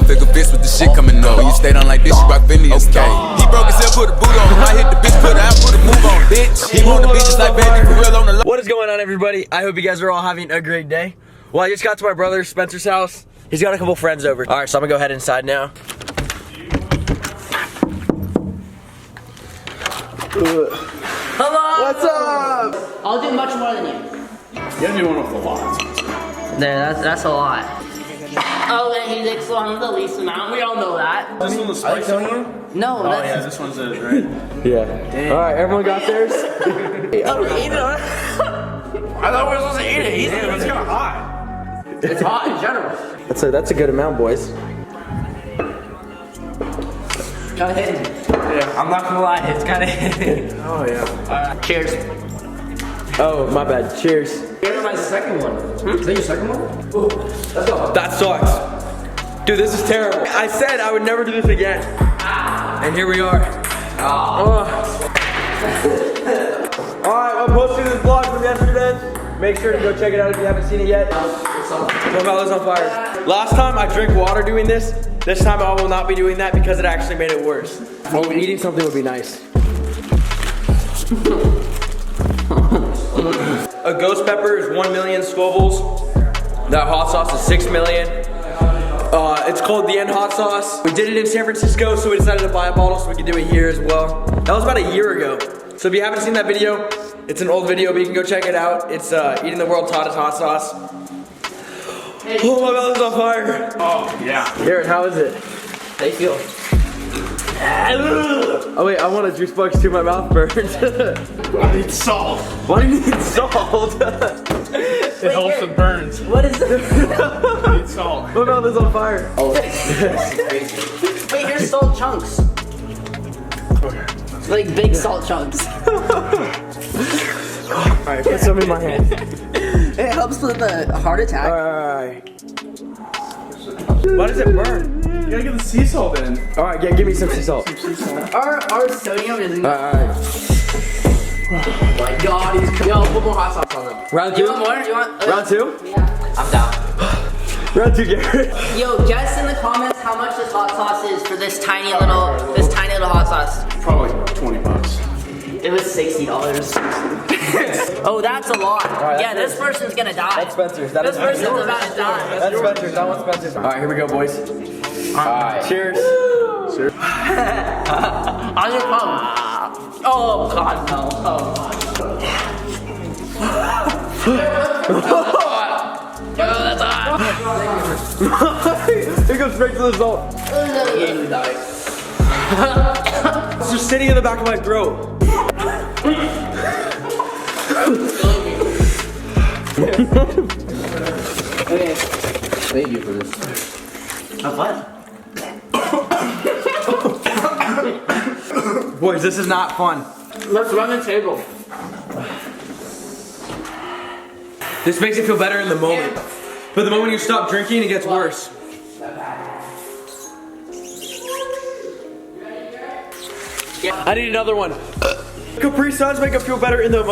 figure fist with the shit coming up. When you stay down like this, you rock Phineas. Okay. He broke his hip, put a boot on. I hit the bitch, put her out, put a move on, bitch. He wanna be just like baby, for real on the. What is going on, everybody? I hope you guys are all having a great day. Well, I just got to my brother Spencer's house. He's got a couple friends over. All right, so I'm gonna go head inside now. Hello! What's up? I'll do much more than you. You gotta do one with the lot. There, that's a lot. Oh, and he licks one the least amount. We all know that. This one the spicy one? No, Oh that's... yeah, this one's it, right? Yeah. All right, everyone got theirs? Oh, eat it. I thought we were supposed to eat it. Damn, it's kind of hot. It's hot in general. That's a good amount, boys. Kinda hitting. Yeah, I'm not gonna lie, it's kinda hitting. oh yeah. Cheers. Oh, my bad. Cheers. Here's my second one. Is that your second one? Ooh, let's go. That sucks. Dude, this is terrible. I said I would never do this again. And here we are. Alright, I'm posting this vlog from yesterday. Make sure to go check it out if you haven't seen it yet. My mouth is on fire. Last time I drank water doing this. This time I will not be doing that because it actually made it worse. Oh, eating something would be nice. A ghost pepper is 1 million Scovilles. That hot sauce is 6 million. It's called the End Hot Sauce. We did it in San Francisco, so we decided to buy a bottle so we could do it here as well. That was about a year ago. So if you haven't seen that video, it's an old video, but you can go check it out. It's eating the world's hottest hot sauce. Oh, my mouth is on fire. Oh yeah. Garrett, how is it? How you feel? Oh wait, I want a juice box too, my mouth burns. I need salt. Why do you need salt? It helps with burns. What is this? I need salt. My mouth is on fire. Oh. Wait, here's salt chunks. Okay. Like big salt chunks. Alright, put some in my hand. It helps with the heart attack. Alright. Why does it burn? You gotta get the sea salt in. Alright, yeah, give me some sea salt. Our sodium isn't. Alright. Oh my god, he's. Yo, put more hot sauce on them. Round You two? want more? You want? Round two? Yeah. I'm down. Round two, Garrett. Yo, guess in the comments how much this hot sauce is for this tiny little hot sauce. Probably 20 bucks. It was $60. Oh, that's a lot. Right, yeah, that's this person's gonna die. That's Spencer's. That This is person's yours. about to die. That's Spencer's. That one's Spencer's. Alright, here we go, boys. Alright. Cheers. Sure. I just oh god, no. Yo, that's hot. It goes straight to the salt. It's just sitting in the back of my throat. Okay. Thank you for this. Have fun. Boys, this is not fun. Let's run the table. This makes it feel better in the moment. But the moment you stop drinking, it gets worse. I need another one. Capri Suns make it feel better in the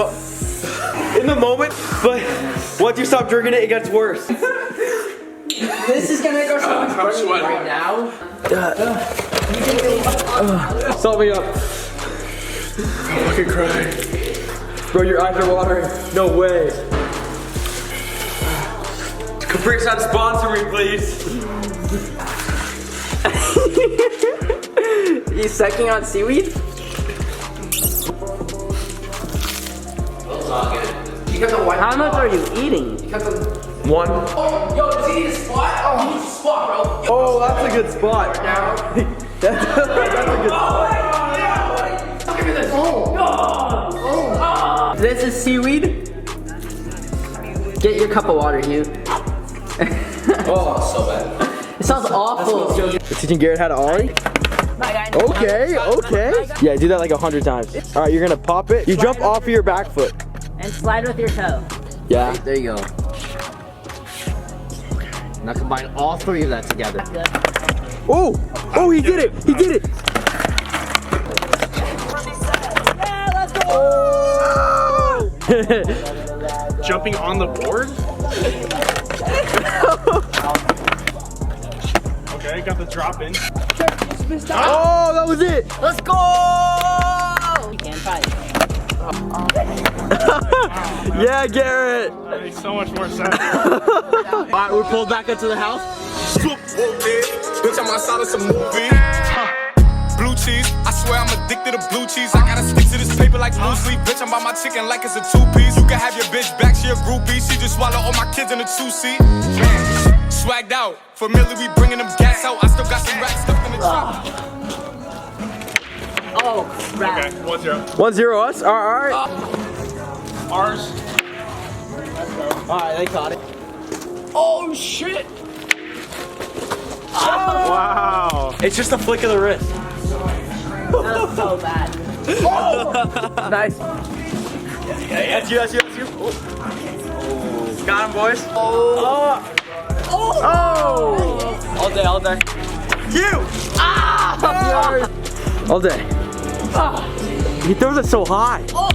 moment, but once you stop drinking it, it gets worse. This is gonna go so much I'm sweating right now. Salt me up. I'm fucking crying. Bro, your eyes are watering. No way. Capri Sun, sponsor me, please. You sucking on seaweed? How much are you eating? One. Oh, yo, does he need a spot? Oh, he needs a spot, bro. Yo, Oh, that's a good spot. That's a good spot. look at this. Oh. This is seaweed. Get your cup of water, Hugh. Oh, so bad. It sounds awful. Teaching Garrett how to ollie? Okay, okay. Yeah, do that like 100 times. All right, you're gonna pop it. You jump off of your back foot. And slide with your toe. Yeah. There you go. Now combine all three of that together. Oh, oh, he did it. He did it. Yeah, let's go. Oh. Jumping on the board? Okay. Okay, got the drop in. Oh, that was it. Let's go! You can't fight. Yeah, Garrett. That makes so much more sense. Alright, we're pulled back into the house. Bitch, I'm outside of some movie. Blue cheese, I swear I'm addicted to blue cheese. I gotta stick to this paper like blue sleep. Bitch, I'm by my chicken like it's a two-piece. You can have your bitch back, she a groupie. She just swallow all my kids in a two-seat. Swagged out, familiar, we bringing them gas out. I still got some racks stuffed in the trunk. Oh, crap. Okay, 1-0. 1-0 us? Alright. Ours. Alright, they caught it. Oh, shit! Wow. It's just a flick of the wrist. That's so bad. Nice. Okay, that's you. Oh. Got him, boys. Oh. All day. You! All day. He throws it so high. Oh!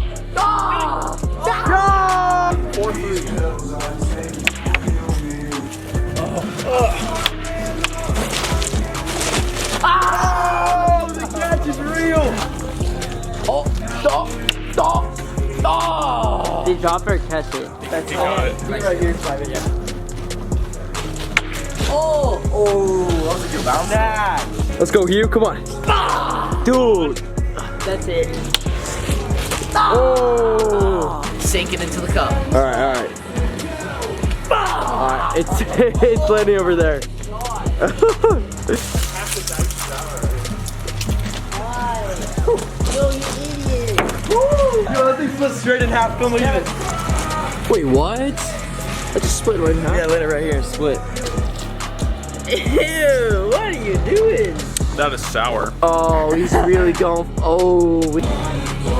The catch is real. Did you drop it or catch it? That's got it. Right here, yeah. Oh! That was a good bounce. Let's go, Hugh. Come on. Dude. That's it. Oh. Sink it into the cup. Alright. It's landing over there. Yo, you idiot! Yo, that thing split straight in half. Don't leave it. Wait, what? I just split right now. Yeah, let it right here. Split. Ew, what are you doing? That is sour. Oh, he's really going. Oh.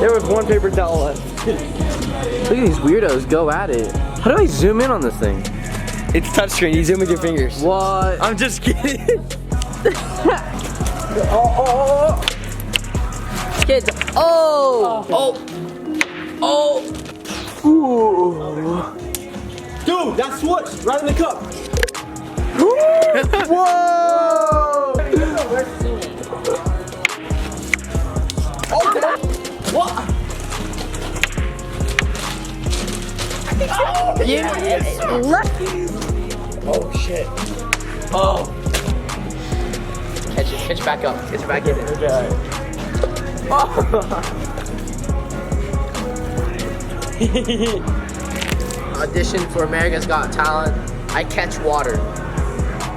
There was one paper towel left. Look at these weirdos go at it. How do I zoom in on this thing? It's touchscreen. You zoom with your fingers. What? I'm just kidding. Oh. Kids. Oh! Oh! Ooh. Dude, that's what? Right in the cup. Whoa! What? Yeah, it's lucky. Oh shit. Oh. Catch it back up. Catch it back in. Okay. Audition for America's Got Talent. I catch water.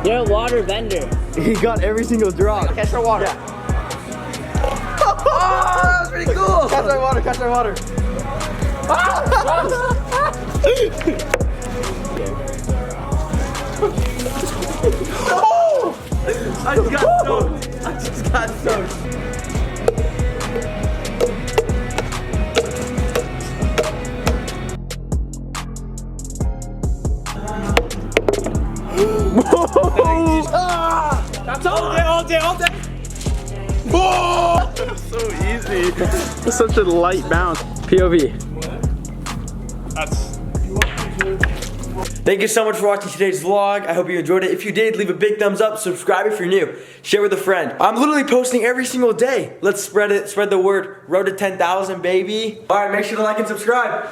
You're a water vendor. He got every single drop. Catch our water. Yeah. Oh, that was pretty cool. Catch our water. Oh! I just got soaked. Whoa! That's all day. Whoa! So easy. It's such a light bounce. POV. That's. Thank you so much for watching today's vlog. I hope you enjoyed it. If you did, leave a big thumbs up, subscribe if you're new, share with a friend. I'm literally posting every single day. Let's spread the word. Road to 10,000, baby. All right, make sure to like and subscribe.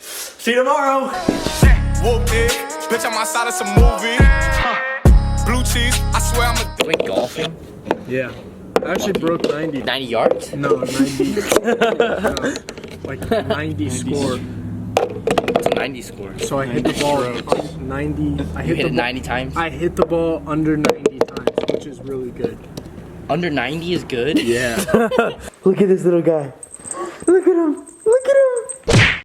See you tomorrow. Whooped it. Bitch, I'm outside of some movie. Blue cheese, I swear I'm a. Went golfing. Yeah. I actually broke 90. 90 yards? No, 90. Like 90 score. It's a 90 score. So I hit the ball 90. I You hit the it 90 times? I hit the ball under 90 times, which is really good. Under 90 is good? Yeah. Look at this little guy. Look at him.